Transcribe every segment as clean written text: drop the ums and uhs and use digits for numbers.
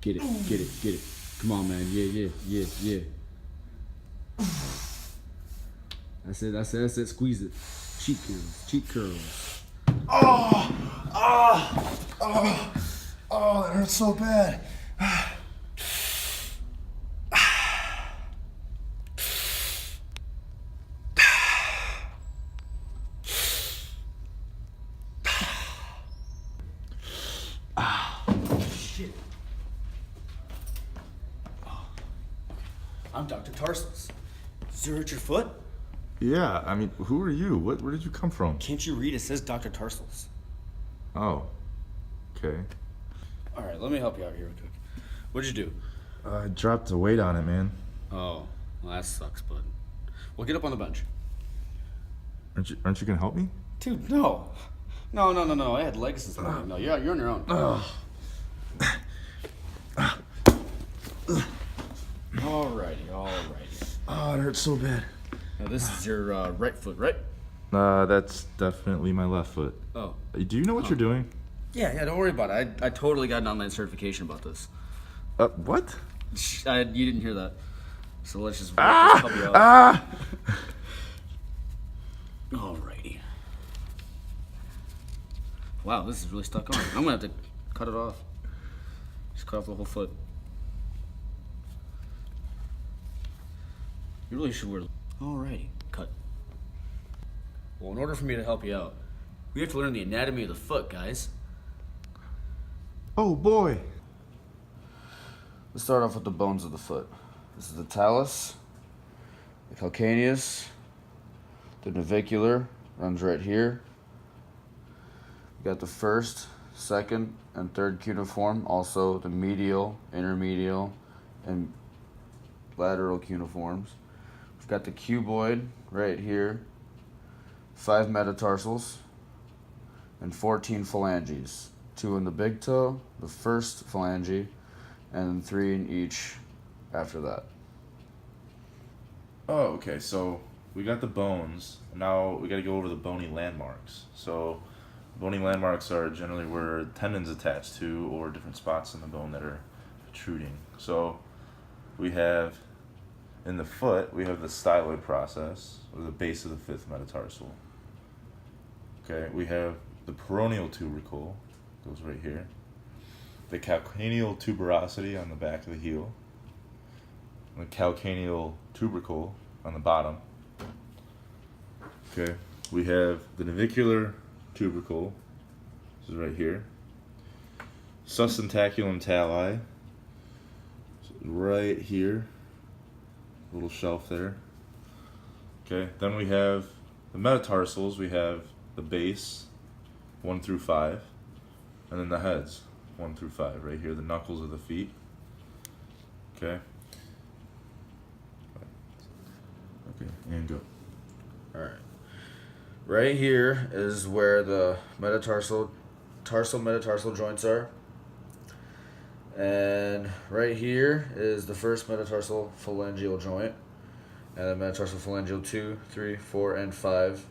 Get it, get it, get it. Come on, man. Yeah. That's it. Squeeze it. Cheek curls. Oh, that hurts so bad. Shit. I'm Dr. Tarsals. Did you hurt your foot? Yeah, I mean, who are you? Where did you come from? Can't you read? It says Dr. Tarsals. Oh, okay. All right, let me help you out here real quick. What'd you do? I dropped the weight on it, man. Oh, well, that sucks, bud. Well, get up on the bench. Aren't you gonna help me? Dude, no. No. I had legs this morning. No, you're on your own. Alrighty. Oh, it hurts so bad. Now, this is your right foot, right? That's definitely my left foot. Oh. Do you know what you're doing? Yeah, don't worry about it. I totally got an online certification about this. What? You didn't hear that. So let's just help you out. Alrighty. Wow, this is really stuck on. I'm gonna have to cut it off. Just cut off the whole foot. You really should wear. Alrighty, cut. Well, in order for me to help you out, we have to learn the anatomy of the foot, guys. Oh boy. Let's start off with the bones of the foot. This is the talus, the calcaneus, the navicular runs right here. You got the first, second, and third cuneiform, also the medial, intermedial, and lateral cuneiforms. We've got the cuboid right here, 5 metatarsals, and 14 phalanges. 2 in the big toe, the first phalange, and 3 in each after that. Oh, okay. So we got the bones. Now we got to go over the bony landmarks. So bony landmarks are generally where tendons attach to or different spots in the bone that are protruding. So we have in the foot, we have the styloid process, or the base of the 5th metatarsal. Okay, we have the peroneal tubercle, goes right here. The calcaneal tuberosity on the back of the heel. The calcaneal tubercle on the bottom. Okay, we have the navicular tubercle, this is right here. Sustentaculum tali, right here, little shelf there. Okay, then we have the metatarsals, we have the base, 1 through 5, and then the heads, 1 through 5, right here, the knuckles of the feet. Okay. Okay, and go. Alright. Right here is where the tarsal metatarsal joints are. And right here is the first metatarsal phalangeal joint. And then metatarsal phalangeal 2, 3, 4, and 5.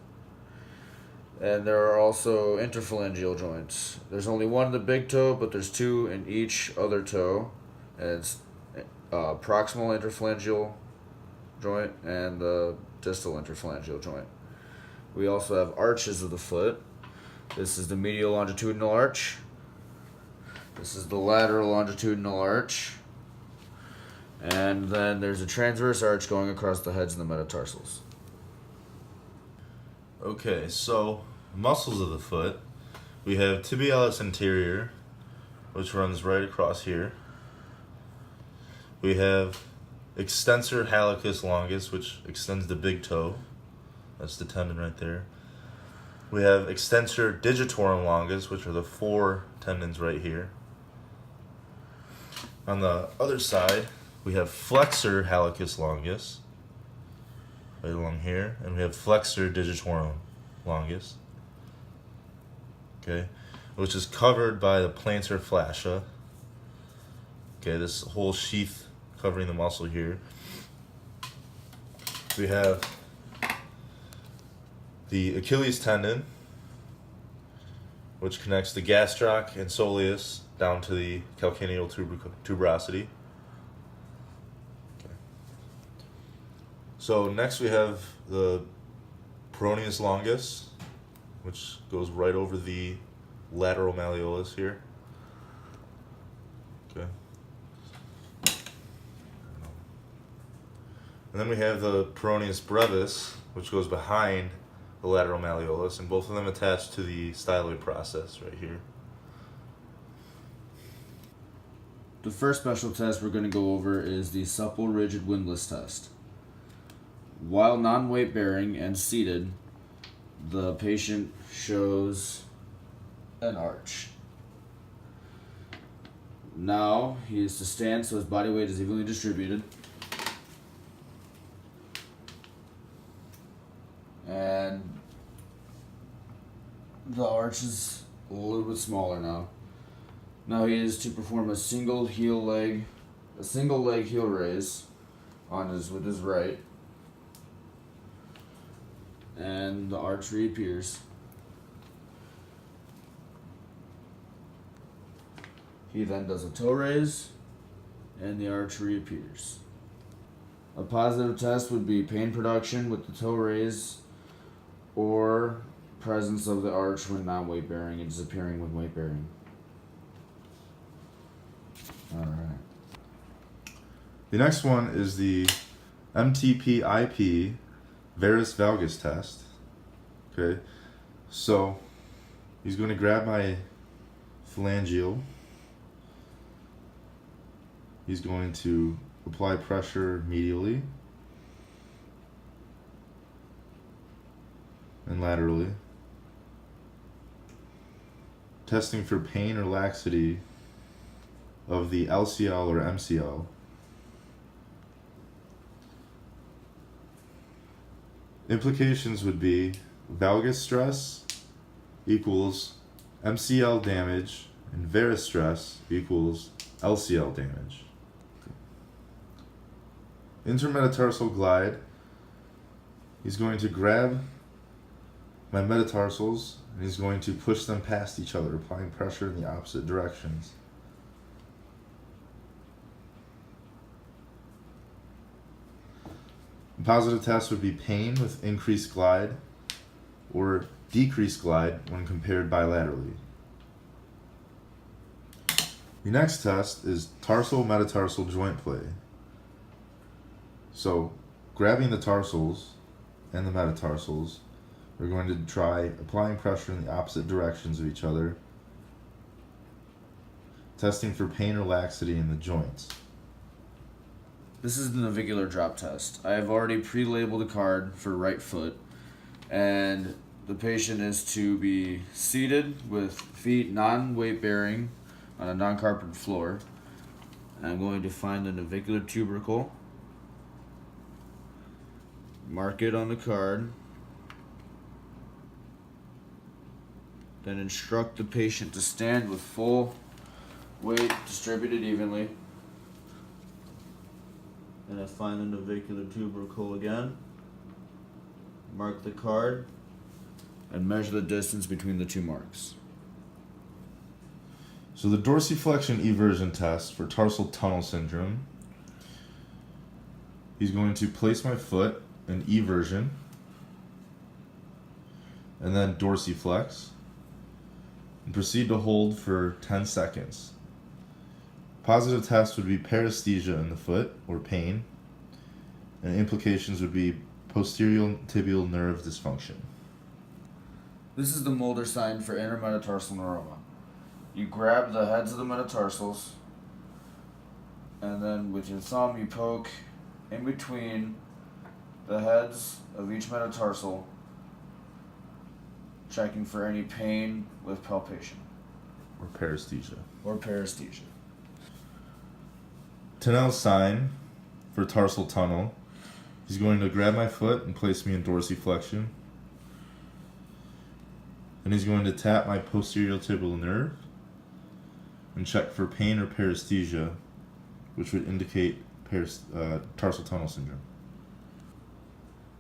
And there are also interphalangeal joints. There's only one in the big toe, but there's 2 in each other toe. And it's proximal interphalangeal joint and the distal interphalangeal joint. We also have arches of the foot. This is the medial longitudinal arch. This is the lateral longitudinal arch. And then there's a transverse arch going across the heads and the metatarsals. Okay, so muscles of the foot. We have tibialis anterior, which runs right across here. We have extensor hallucis longus, which extends the big toe. That's the tendon right there. We have extensor digitorum longus, which are the 4 tendons right here. On the other side, we have flexor hallucis longus, right along here, and we have flexor digitorum longus, okay, which is covered by the plantar fascia. Okay, this whole sheath covering the muscle here. We have the Achilles tendon, which connects the gastroc and soleus down to the calcaneal tuberosity. Okay. So next we have the peroneus longus, which goes right over the lateral malleolus here. Okay. And then we have the peroneus brevis, which goes behind the lateral malleolus, and both of them attached to the styloid process right here. The first special test we're going to go over is the supple rigid windlass test. While non-weight bearing and seated, the patient shows an arch. Now he is to stand so his body weight is evenly distributed. And the arch is a little bit smaller now. Now he is to perform a single leg heel raise with his right. And the arch reappears. He then does a toe raise, and the arch reappears. A positive test would be pain production with the toe raise, or presence of the arch when non-weight bearing and disappearing when weight bearing. Alright. The next one is the MTPIP varus valgus test. Okay, so he's going to grab my phalangeal. He's going to apply pressure medially and laterally, testing for pain or laxity of the LCL or MCL. Implications would be valgus stress equals MCL damage and varus stress equals LCL damage. Intermetatarsal glide. He's going to grab my metatarsals and he's going to push them past each other, applying pressure in the opposite directions. A positive test would be pain with increased glide or decreased glide when compared bilaterally. The next test is tarsal metatarsal joint play. So, grabbing the tarsals and the metatarsals, we're going to try applying pressure in the opposite directions of each other, testing for pain or laxity in the joints. This is the navicular drop test. I have already pre-labeled a card for right foot, and the patient is to be seated with feet non-weight bearing on a non-carpeted floor. I'm going to find the navicular tubercle, mark it on the card, then instruct the patient to stand with full weight distributed evenly. And I find the navicular tubercle again, mark the card, and measure the distance between the two marks. So the dorsiflexion eversion test for tarsal tunnel syndrome, he's going to place my foot in eversion and then dorsiflex and proceed to hold for 10 seconds. Positive test would be paresthesia in the foot or pain, and implications would be posterior tibial nerve dysfunction. This is the Mulder sign for intermetatarsal neuroma. You grab the heads of the metatarsals, and then with your thumb you poke in between the heads of each metatarsal, checking for any pain with palpation. Or paresthesia. Tinel's sign for tarsal tunnel. He's going to grab my foot and place me in dorsiflexion. And he's going to tap my posterior tibial nerve and check for pain or paresthesia, which would indicate tarsal tunnel syndrome.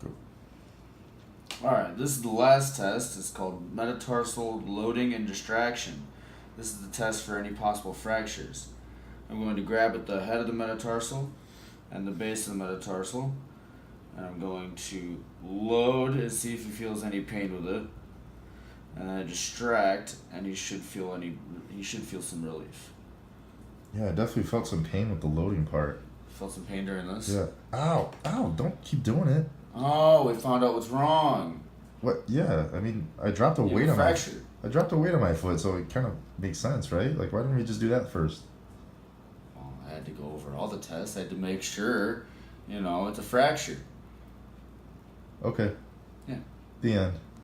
Go. Alright, this is the last test. It's called metatarsal loading and distraction. This is the test for any possible fractures. I'm going to grab at the head of the metatarsal and the base of the metatarsal, and I'm going to load and see if he feels any pain with it. And then I distract, and he should feel some relief. Yeah, I definitely felt some pain with the loading part. Felt some pain during this? Yeah. Ow! Ow! Don't keep doing it. Oh, we found out what's wrong. What? Yeah, I mean, I dropped the weight on fractured. I dropped the weight on my foot, so it kind of makes sense, right? Like, why didn't we just do that first? Well, I had to go over all the tests. I had to make sure, it's a fracture. Okay. Yeah. The end.